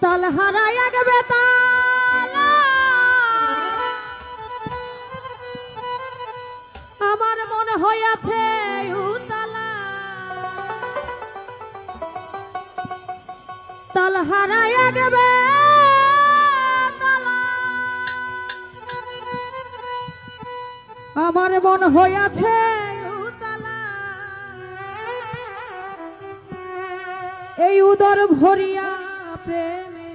তাল হারাইয়া গেবে তালা আমার মনে হইয়াছে উতালা তাল হারাইয়া গেবে তালা আমার মন হইয়াছে উতালা এই উদর ভরিয়া প্রেমে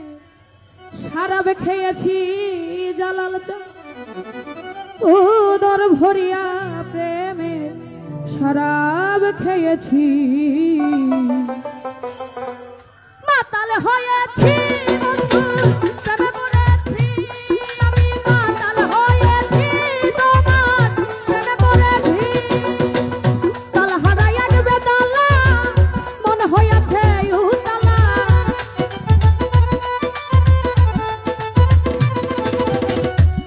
শরাব খেয়েছি জালাল উদর ভরিয়া প্রেমে শরাব খেয়েছি মাতাল হয়েছি বন্ধু প্রেমে পড়েছি আমি মাতাল হয়েছি তোমার প্রেমে পড়েছি তাল হারাইয়া গেবে তালা মন হইয়াছে উতালা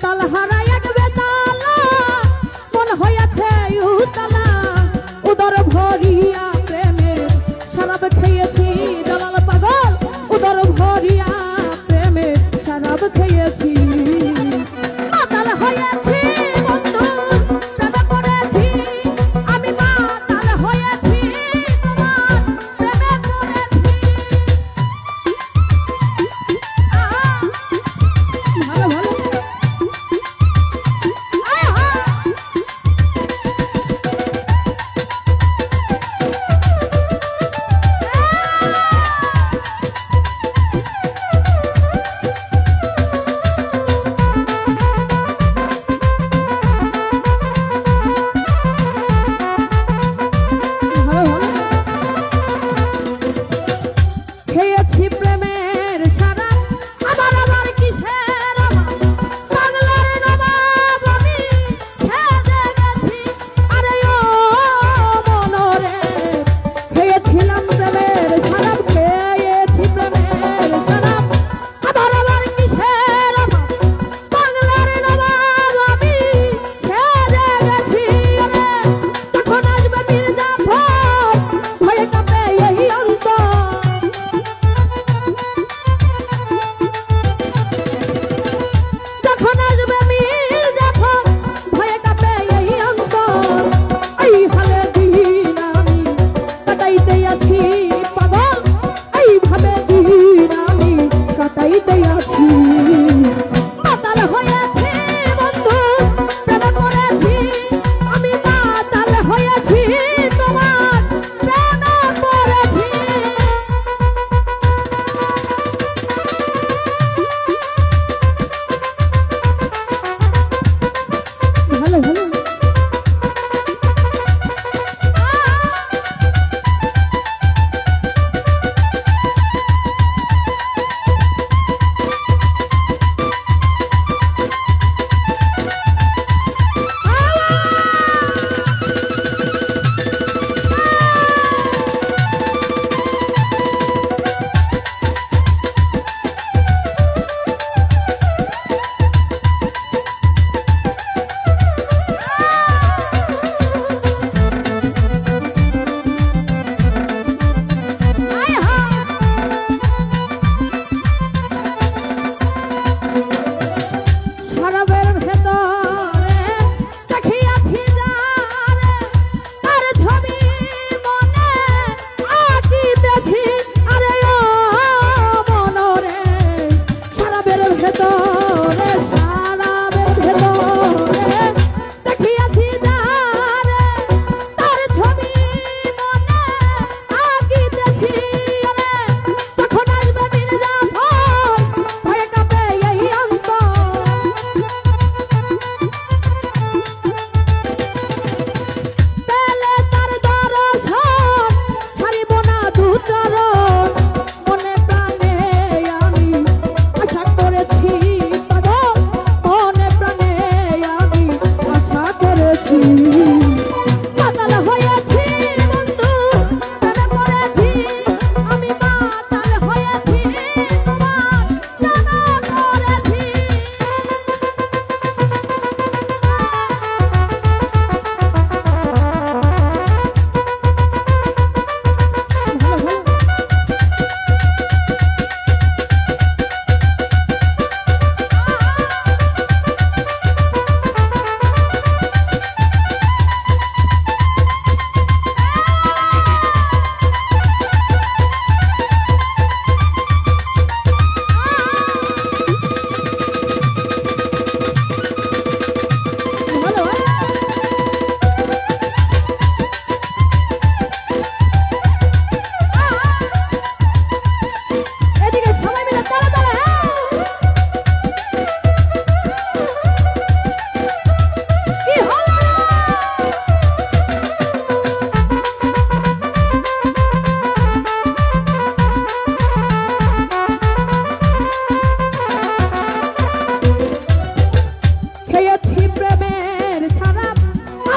তাল হারাইয়া গেবে তালা মন হইয়াছে উতালা উদর ভরিয়া প্রেমে শরাব খেয়েছি জালাল পাগল উদর ভরিয়া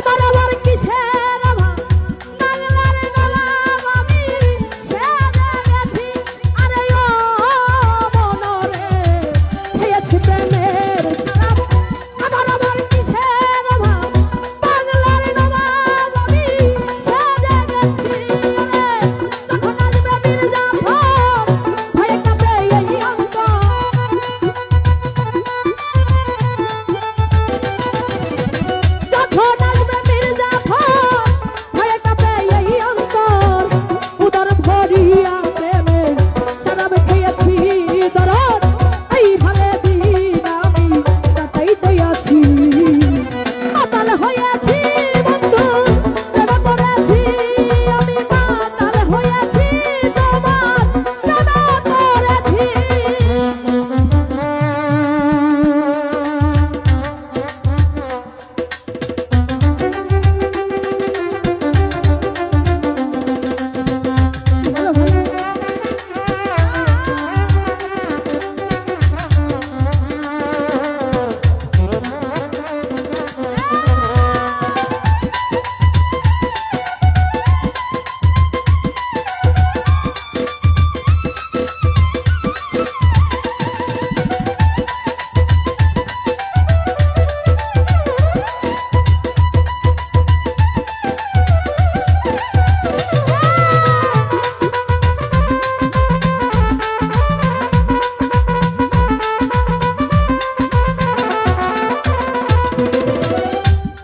আমার আবার কিসের অভাব বাংলার নবাব আমি সেজে গেছি আরে ও মনরে খেয়েছি প্রেমের শরাব আমার আবার কিসের অভাব বাংলার নবাব আমি সেজে গেছি যখন আসবে মির্জাফর ভয়ে কাঁপে এই অন্তর যখন আসবে মির্জাফর ভয়ে কাঁপে এই অন্তর উদর ভরিয়া প্রেমে শরাব খেয়েছি দরদ এই হালে দিন আমি কাটাইতে আছি মাতাল হয়েছি বন্ধু প্রেম করেছি আমি মাতাল হয়েছি তোমার প্রেম করেছি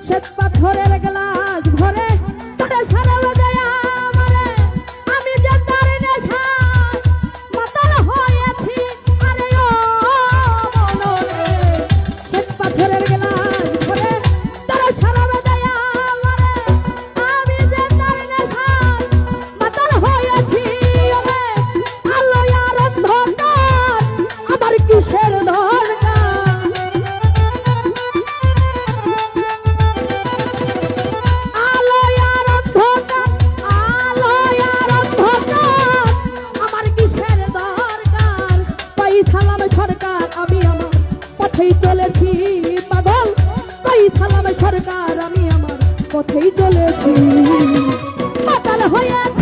শ্বেত পাথরের গ্লাস ভরে তারে সারাবে দেয়া আমারে আমি যে তার নেশায় মাতাল হয়েছি আরে ও মনরে শ্বেত পাথরের গ্লাস ভরে তারে সারাবে দেয়া আমারে আমি যে তার নেশায় মাতাল হয়েছি ওরে আলো আর অন্ধকার আমার কিসের দরকার আলো আর অন্ধকার আমার কিসের দরকার কই সালাম সরকার আমি আমার পথেই চলেছি পাগল কই সালাম সরকার আমি আমার পথেই চলেছি মাতাল হয়েছি